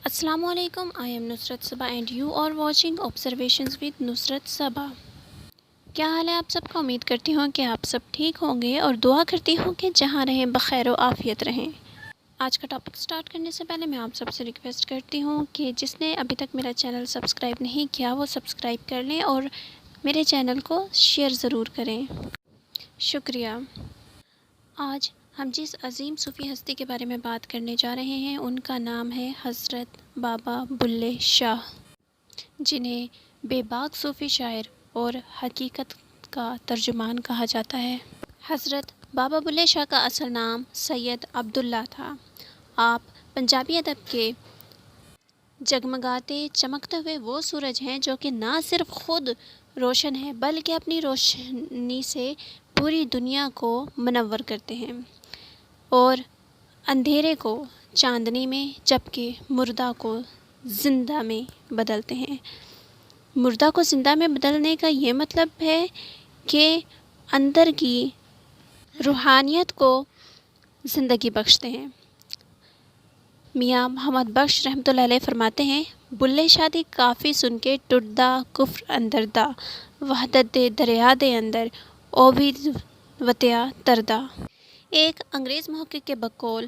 السلام علیکم. I am Nusrat Saba and you are watching Observations with نصرت صبا. کیا حال ہے آپ سب کا؟ امید کرتی ہوں کہ آپ سب ٹھیک ہوں گے اور دعا کرتی ہوں کہ جہاں رہیں بخیر و عافیت رہیں. آج کا ٹاپک سٹارٹ کرنے سے پہلے میں آپ سب سے ریکویسٹ کرتی ہوں کہ جس نے ابھی تک میرا چینل سبسکرائب نہیں کیا وہ سبسکرائب کر لیں اور میرے چینل کو شیئر ضرور کریں. شکریہ. آج ہم جس عظیم صوفی ہستی کے بارے میں بات کرنے جا رہے ہیں ان کا نام ہے حضرت بابا بلے شاہ، جنہیں بے باک صوفی شاعر اور حقیقت کا ترجمان کہا جاتا ہے. حضرت بابا بلے شاہ کا اصل نام سید عبداللہ تھا. آپ پنجابی ادب کے جگمگاتے چمکتے ہوئے وہ سورج ہیں جو کہ نہ صرف خود روشن ہے بلکہ اپنی روشنی سے پوری دنیا کو منور کرتے ہیں اور اندھیرے کو چاندنی میں جبکہ مردہ کو زندہ میں بدلتے ہیں. مردہ کو زندہ میں بدلنے کا یہ مطلب ہے کہ اندر کی روحانیت کو زندگی بخشتے ہیں. میاں محمد بخش رحمۃ اللہ علیہ فرماتے ہیں، بلے شاہ دی کافی سن کے ٹُٹدا کفر اندر دا، وحدت دے دریا دے اندر او بھی وتیا تردا. ایک انگریز محقق کے بقول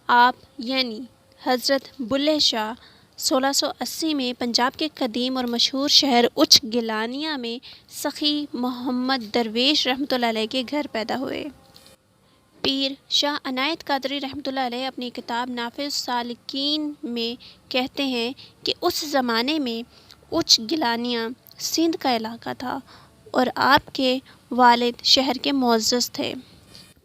آپ یعنی حضرت بلے شاہ 1680 میں پنجاب کے قدیم اور مشہور شہر اچ گیلانیہ میں سخی محمد درویش رحمۃ اللہ علیہ کے گھر پیدا ہوئے. پیر شاہ عنایت قادری رحمۃ اللہ علیہ اپنی کتاب نافع السالکین میں کہتے ہیں کہ اس زمانے میں اچ گیلانیہ سندھ کا علاقہ تھا اور آپ کے والد شہر کے معزز تھے.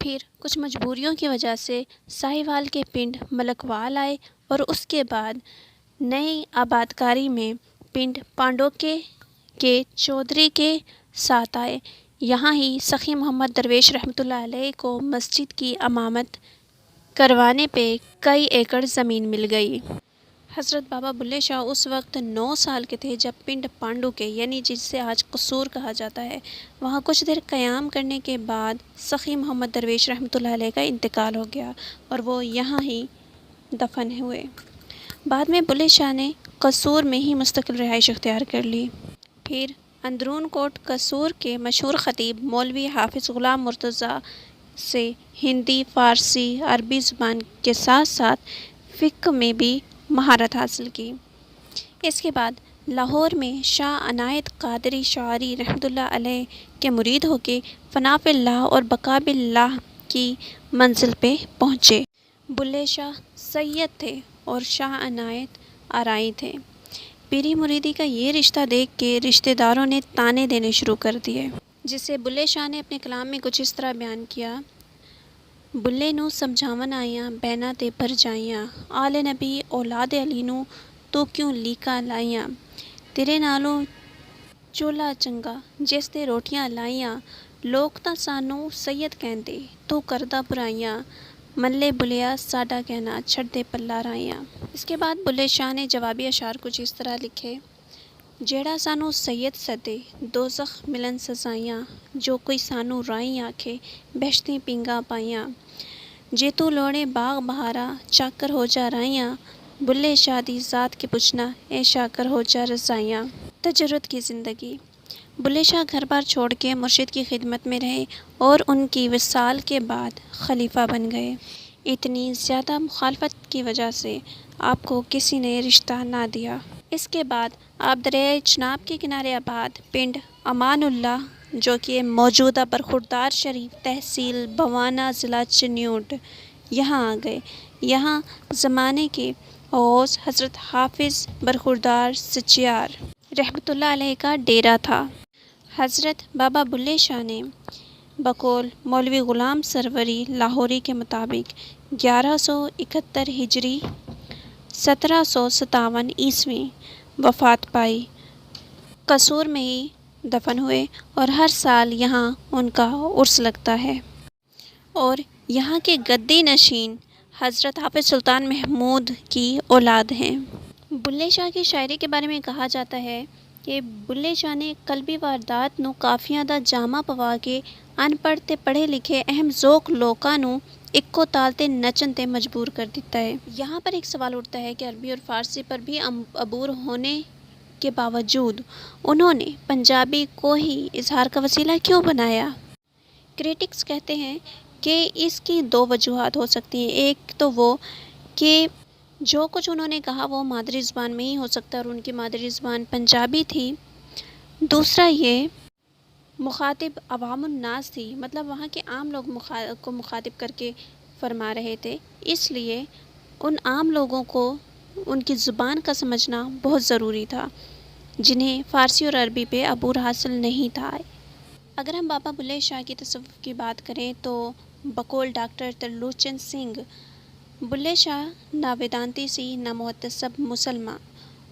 پھر کچھ مجبوریوں کی وجہ سے ساہیوال کے پنڈ ملکوال آئے اور اس کے بعد نئی آبادکاری میں پنڈ پانڈوکے کے چودھری کے ساتھ آئے. یہاں ہی سخی محمد درویش رحمۃ اللہ علیہ کو مسجد کی امامت کروانے پہ کئی ایکڑ زمین مل گئی. حضرت بابا بلے شاہ اس وقت 9 سال کے تھے جب پنڈ پانڈوکے یعنی جسے آج قصور کہا جاتا ہے وہاں کچھ دیر قیام کرنے کے بعد سخی محمد درویش رحمۃ اللہ علیہ کا انتقال ہو گیا اور وہ یہاں ہی دفن ہوئے. بعد میں بلے شاہ نے قصور میں ہی مستقل رہائش اختیار کر لی. پھر اندرون کوٹ قصور کے مشہور خطیب مولوی حافظ غلام مرتضیٰ سے ہندی، فارسی، عربی زبان کے ساتھ ساتھ فقہ میں بھی مہارت حاصل کی. اس کے بعد لاہور میں شاہ عنایت قادری شاعری رحمۃ اللہ علیہ کے مرید ہو کے فنا فی اللہ اور بقا باللہ کی منزل پہ پہنچے. بلے شاہ سید تھے اور شاہ عنایت آرائی تھے. پیری مریدی کا یہ رشتہ دیکھ کے رشتہ داروں نے طعنے دینے شروع کر دیے، جسے بلے شاہ نے اپنے کلام میں کچھ اس طرح بیان کیا: بلے نو سمجھاون آئیاں بہنا تے بھر جائیاں، آل نبی اولاد علی نو تو کیوں لیکا لائیاں، تیرے نالوں چولہا چنگا جس تے روٹیاں لائیاں، لوگ تاں سانوں سید کہندے تو کردا برائیاں، ملے بلیا ساڈا کہنا چھڑ دے پلا رائیاں. اس کے بعد بلے شاہ نے جوابی اشعار کچھ اس طرح لکھے: جیڑا سانوں سید سدے دوزخ ملن سزائیاں، جو کوئی سانوں رائی آکھے بہشتیں پینگا پائیاں، جے تو لوڑے باغ بہارا چاکر ہو جا رائیاں، بلے شاہ دی ذات کے پوچھنا اے شاکر ہو جا رضائیاں. تجرد کی زندگی. بلے شاہ گھر بار چھوڑ کے مرشد کی خدمت میں رہے اور ان کی وصال کے بعد خلیفہ بن گئے. اتنی زیادہ مخالفت کی وجہ سے آپ کو کسی نے رشتہ نہ دیا. اس کے بعد آپ دریائے چناب کے کنارے آباد پنڈ امان اللہ جو کہ موجودہ برخوردار شریف تحصیل بوانہ ضلع چنیوٹ یہاں آ گئے. یہاں زمانے کے غوث حضرت حافظ برخوردار سچیار رحمۃ اللہ علیہ کا ڈیرا تھا. حضرت بابا بلے شاہ نے بقول مولوی غلام سروری لاہوری کے مطابق 1171 ہجری 1757 عیسوی وفات پائی. قصور میں ہی دفن ہوئے اور ہر سال یہاں ان کا عرس لگتا ہے. اور یہاں کے گدی نشین حضرت حافظ سلطان محمود کی اولاد ہیں. بلے شاہ کی شاعری کے بارے میں کہا جاتا ہے کہ بلے شاہ نے قلبی واردات نو کافیاں دا جامہ پوا کے ان پڑھ تے پڑھے لکھے اہم ذوق لوکاں نو ایک کو تالتے نچنتے مجبور کر دیتا ہے۔ یہاں پر ایک سوال اٹھتا ہے کہ عربی اور فارسی پر بھی عبور ہونے کے باوجود انہوں نے پنجابی کو ہی اظہار کا وسیلہ کیوں بنایا؟ کریٹکس کہتے ہیں کہ اس کی دو وجوہات ہو سکتی ہیں۔ ایک تو وہ کہ جو کچھ انہوں نے کہا وہ مادری زبان میں ہی ہو سکتا ہے اور ان کی مادری زبان پنجابی تھی۔ دوسرا یہ مخاطب عوام الناس تھی، مطلب وہاں کے عام لوگ کو مخاطب کر کے فرما رہے تھے، اس لیے ان عام لوگوں کو ان کی زبان کا سمجھنا بہت ضروری تھا، جنہیں فارسی اور عربی پہ عبور حاصل نہیں تھا۔ اگر ہم بابا بلے شاہ کی تصوف کی بات کریں تو بقول ڈاکٹر ترلوچن سنگھ بلے شاہ نہ ویدانتی سی نہ محتسب مسلمان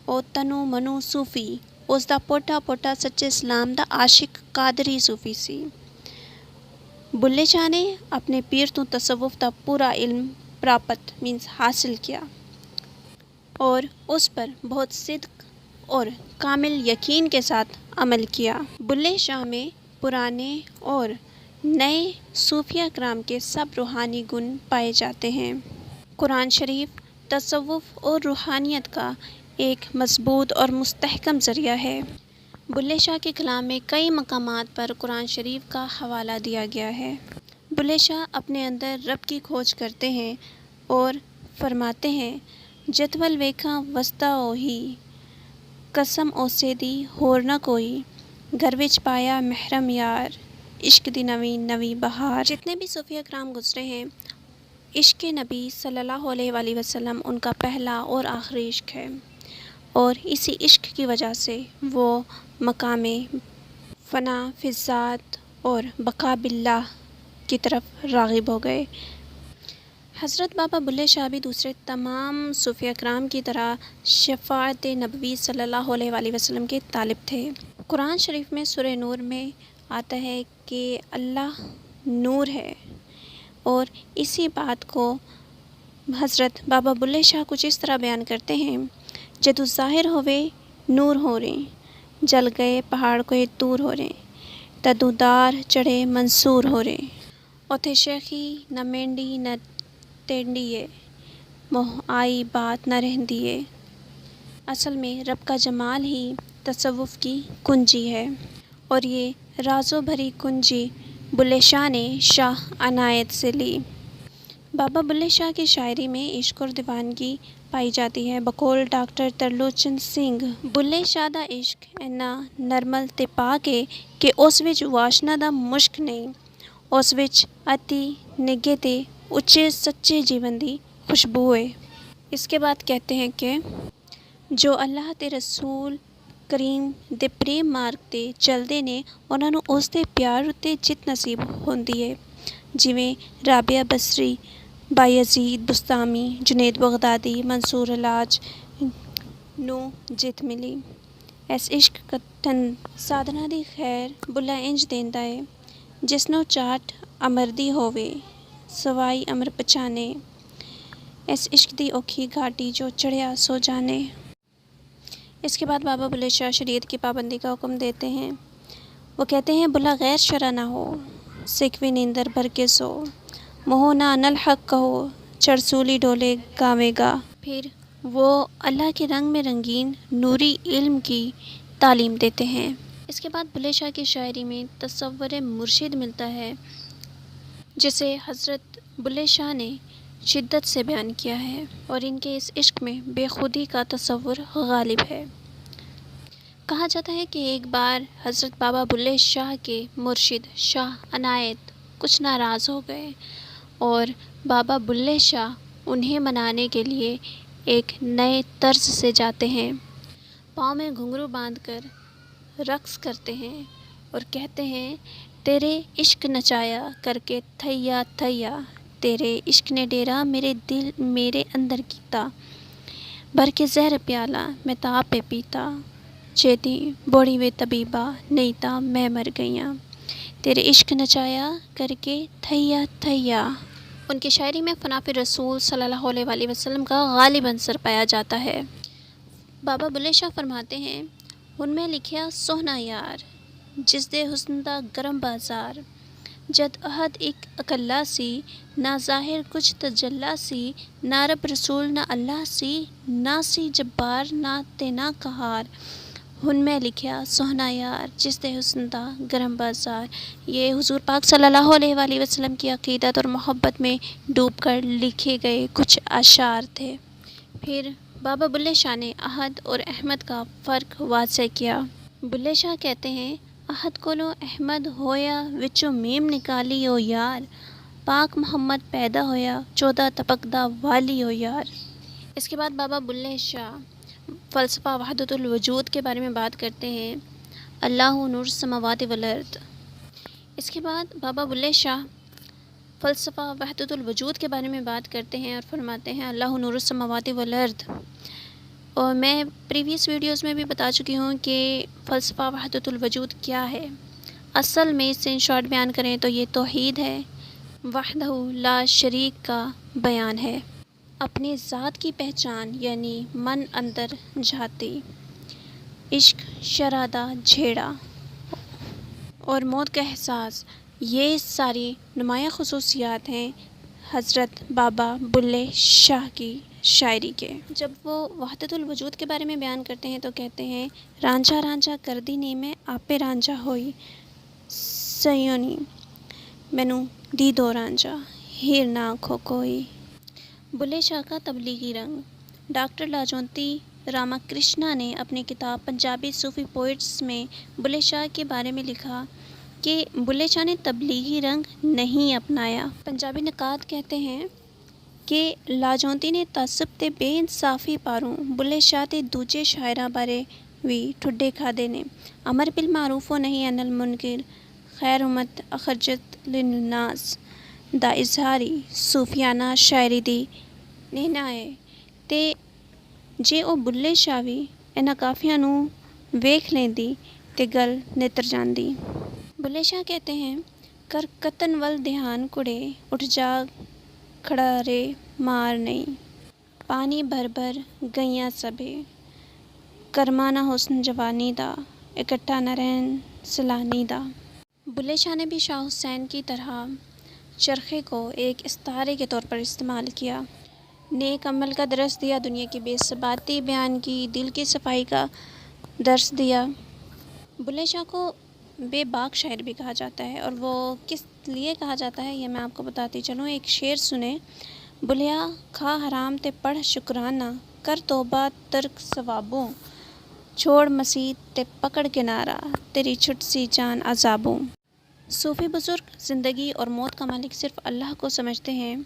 او تنو منو صوفی اس دا پوٹا پوٹا سچے اسلام دا عاشق قادری صوفی سی۔ بلے شاہ نے اپنے پیر تو تصوف دا پورا علم پراپت حاصل کیا اور اس پر بہت صدق اور کامل یقین کے ساتھ عمل کیا۔ بلے شاہ میں پرانے اور نئے صوفیہ کرام کے سب روحانی گن پائے جاتے ہیں۔ قرآن شریف تصوف اور روحانیت کا ایک مضبوط اور مستحکم ذریعہ ہے۔ بلے شاہ کے کلام میں کئی مقامات پر قرآن شریف کا حوالہ دیا گیا ہے۔ بلے شاہ اپنے اندر رب کی کھوج کرتے ہیں اور فرماتے ہیں جتول ویکھاں وسطا اوہی قسم اوسے دی ہور نہ کوئی گھر وچ پایا محرم یار عشق دی نویں نویں بہار۔ جتنے بھی صوفیہ کرام گزرے ہیں، عشق نبی صلی اللہ علیہ وآلہ وسلم ان کا پہلا اور آخری عشق ہے، اور اسی عشق کی وجہ سے وہ مقام فنا فی الذات اور بقا باللہ کی طرف راغب ہو گئے۔ حضرت بابا بلے شاہ بھی دوسرے تمام صوفیہ کرام کی طرح شفاعت نبوی صلی اللہ علیہ وآلہ وسلم کے طالب تھے۔ قرآن شریف میں سورہ نور میں آتا ہے کہ اللہ نور ہے، اور اسی بات کو حضرت بابا بلے شاہ کچھ اس طرح بیان کرتے ہیں جدو ظاہر ہوئے نور ہو رہے جل گئے پہاڑ کوئی دور ہو رہے تدو دار چڑھے منصور ہو رہے اوتھے شیخی نہ مینڈی نہ تینڈیے موہ آئی بات نہ رہندیے۔ اصل میں رب کا جمال ہی تصوف کی کنجی ہے، اور یہ رازوں بھری کنجی بلے شاہ نے شاہ عنایت سے لی۔ بابا بلے شاہ کی شاعری میں عشق اور دیوانگی پائی جاتی ہے۔ بقول ڈاکٹر ترلوچن سنگھ بلے شاہ دا عشق اینا نرمل تے پاک ہے کہ اس وچ واشنا دا مشک نہیں، اس وچ اتی نگے تے اچے سچے جیون دی خوشبو ہے۔ اس کے بعد کہتے ہیں کہ جو اللہ تے رسول کریم دے پریم مارگ تے چلدے نے انہاں نوں اس دے پیار تے جت نصیب ہوندی ہے، جویں رابعہ بصری، بایزید بستامی، جنید بغدادی، منصور حلاج نوں جت ملی۔ اس عشق کٹھن سادھنا دی خیر بلا انج دیندا ہے جس نوں چاٹ امردی ہووے سوائی امر پچانے اس عشق دی اوکھی گھاٹی جو چڑھیا سو جانے۔ اس کے بعد بابا بلے شاہ شریعت کی پابندی کا حکم دیتے ہیں۔ وہ کہتے ہیں بلا غیر شرع نہ ہو سکھوی نیندر بھر کے سو مہو نہ انالحق کہو چرسولی ڈولے گاوے گا۔ پھر وہ اللہ کے رنگ میں رنگین نوری علم کی تعلیم دیتے ہیں۔ اس کے بعد بلے شاہ کی شاعری میں تصور مرشد ملتا ہے جسے حضرت بلے شاہ نے شدت سے بیان کیا ہے، اور ان کے اس عشق میں بے خودی کا تصور غالب ہے۔ کہا جاتا ہے کہ ایک بار حضرت بابا بلے شاہ کے مرشد شاہ عنایت کچھ ناراض ہو گئے، اور بابا بلے شاہ انہیں منانے کے لیے ایک نئے طرز سے جاتے ہیں، پاؤں میں گھنگرو باندھ کر رقص کرتے ہیں اور کہتے ہیں تیرے عشق نچایا کر کے تھیا تھیا تیرے عشق نے ڈیرا میرے دل میرے اندر کیتا بھر کے زہر پیالہ میں تاب پہ پیتا چیتی بوڑی وے طبیبہ نہیں تا میں مر گئیاں تیرے عشق نچایا کر کے تھیا تھیا۔ ان کی شاعری میں فناء رسول صلی اللہ علیہ وآلہ وسلم کا غالب عنصر پایا جاتا ہے۔ بابا بلے شاہ فرماتے ہیں ان میں لکھیا سوہنا یار جس دے حسن دا گرم بازار جد عہد ایک اکلا سی، نہ ظاہر کچھ تجلا سی، نہ رب رسول نہ اللہ سی، نہ سی جبار نہ تینا قہار، ہن میں لکھیا سوہنا یار جس دے حسن دا گرم بازار۔ یہ حضور پاک صلی اللہ علیہ وآلہ وسلم کی عقیدت اور محبت میں ڈوب کر لکھے گئے کچھ اشعار تھے۔ پھر بابا بلے شاہ نے عہد اور احمد کا فرق واضح کیا۔ بلے شاہ کہتے ہیں عہد کولو احمد ہویا وچوں میم نکالی او یار، پاک محمد پیدا ہویا 14 طبق دا والی او یار۔ اس کے بعد بابا بلے شاہ فلسفہ وحدت الوجود کے بارے میں بات کرتے ہیں، اللہ نور السماوات والارض۔ اس کے بعد بابا بلے شاہ فلسفہ وحدت الوجود کے بارے میں بات کرتے ہیں اور فرماتے ہیں اللہ نور السماوات والارض۔ اور میں پریویس ویڈیوز میں بھی بتا چکی ہوں کہ فلسفہ وحدت الوجود کیا ہے۔ اصل میں اس سے ان شارٹ بیان کریں تو یہ توحید ہے، وحدہ لا شریک کا بیان ہے، اپنے ذات کی پہچان یعنی من اندر جھاتی، عشق شرادہ جھیڑا اور موت کا احساس، یہ ساری نمایاں خصوصیات ہیں حضرت بابا بلے شاہ کی شاعری کے۔ جب وہ وحدت الوجود کے بارے میں بیان کرتے ہیں تو کہتے ہیں رانجھا رانجھا کر دی نی میں آپے رانجھا ہوئی، سیونی مینوں دی دو رانجھا ہیر نہ آنکھوں کوئی۔ بلے شاہ کا تبلیغی رنگ۔ ڈاکٹر لاجونتی راما کرشنا نے اپنی کتاب پنجابی صوفی پوئٹس میں بلے شاہ کے بارے میں لکھا کہ بلے شاہ نے تبلیغی رنگ نہیں اپنایا۔ پنجابی نقاد کہتے ہیں کہ لاجونتی نے تعصب تے بے انصافی پاروں بلے شاہ تے دوجے شاعراں بارے بھی ٹھڈے کھادے نے۔ امر بالمعروف و نہی عن المنکر خیر امت اخرجت للناس دا اظہاری صوفیانہ شاعری دی نہنا ہے تے جے او بلے شاہ بھی انہاں کافیاں نوں ویکھ لیندی تے گل نتر جاندی۔ بلے شاہ کہتے ہیں کر کتن ول دھیان کڑے اٹھ جا کھڑا رے مار نہیں، پانی بھر بھر گئیاں سبھے کرمانا حسن جوانی دا اکٹھا نہ رہن سلانی دا۔ بلے شاہ نے بھی شاہ حسین کی طرح چرخے کو ایک استعارے کے طور پر استعمال کیا، نیک عمل کا درس دیا، دنیا کی بے ثباتی بیان کی، دل کی صفائی کا درس دیا۔ بلے شاہ کو بے باک شاعر بھی کہا جاتا ہے، اور وہ کس لیے کہا جاتا ہے یہ میں آپ کو بتاتی چلوں۔ ایک شعر سنیں، بلیا کھا حرام تے پڑھ شکرانہ، کر توبہ ترک ثوابوں، چھوڑ مسیت تے پکڑ کنارہ، تیری چھٹ سی جان عذابوں۔ صوفی بزرگ زندگی اور موت کا مالک صرف اللہ کو سمجھتے ہیں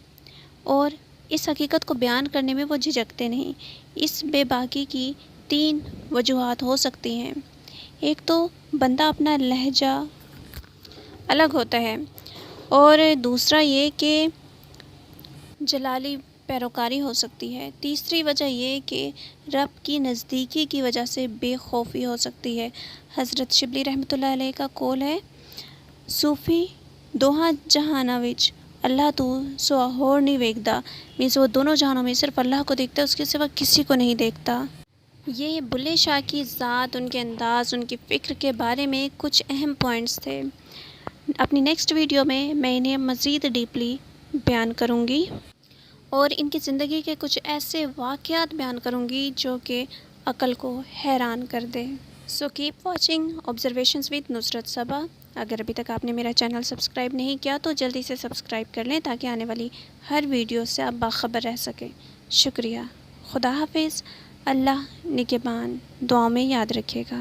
اور اس حقیقت کو بیان کرنے میں وہ جھجکتے نہیں۔ اس بے باکی کی 3 وجوہات ہو سکتی ہیں۔ ایک تو بندہ اپنا لہجہ الگ ہوتا ہے، اور دوسرا یہ کہ جلالی پیروکاری ہو سکتی ہے۔ تیسری وجہ یہ کہ رب کی نزدیکی کی وجہ سے بے خوفی ہو سکتی ہے۔ حضرت شبلی رحمۃ اللہ علیہ کا قول ہے صوفی دوہاں جہاناں وچ اللہ تو سوا ہور نہیں ویکھدا، مینس وہ دونوں جہانوں میں صرف اللہ کو دیکھتا ہے، اس کے سوا کسی کو نہیں دیکھتا۔ یہ بلے شاہ کی ذات، ان کے انداز، ان کی فکر کے بارے میں کچھ اہم پوائنٹس تھے۔ اپنی نیکسٹ ویڈیو میں انہیں مزید ڈیپلی بیان کروں گی اور ان کی زندگی کے کچھ ایسے واقعات بیان کروں گی جو کہ عقل کو حیران کر دے۔ So keep watching observations with Nusrat Saba. اگر ابھی تک آپ نے میرا چینل سبسکرائب نہیں کیا تو جلدی سے سبسکرائب کر لیں تاکہ آنے والی ہر ویڈیو سے آپ باخبر رہ سکیں۔ شکریہ۔ خدا حافظ۔ اللہ نگہبان۔ دعاؤں میں یاد رکھیے گا۔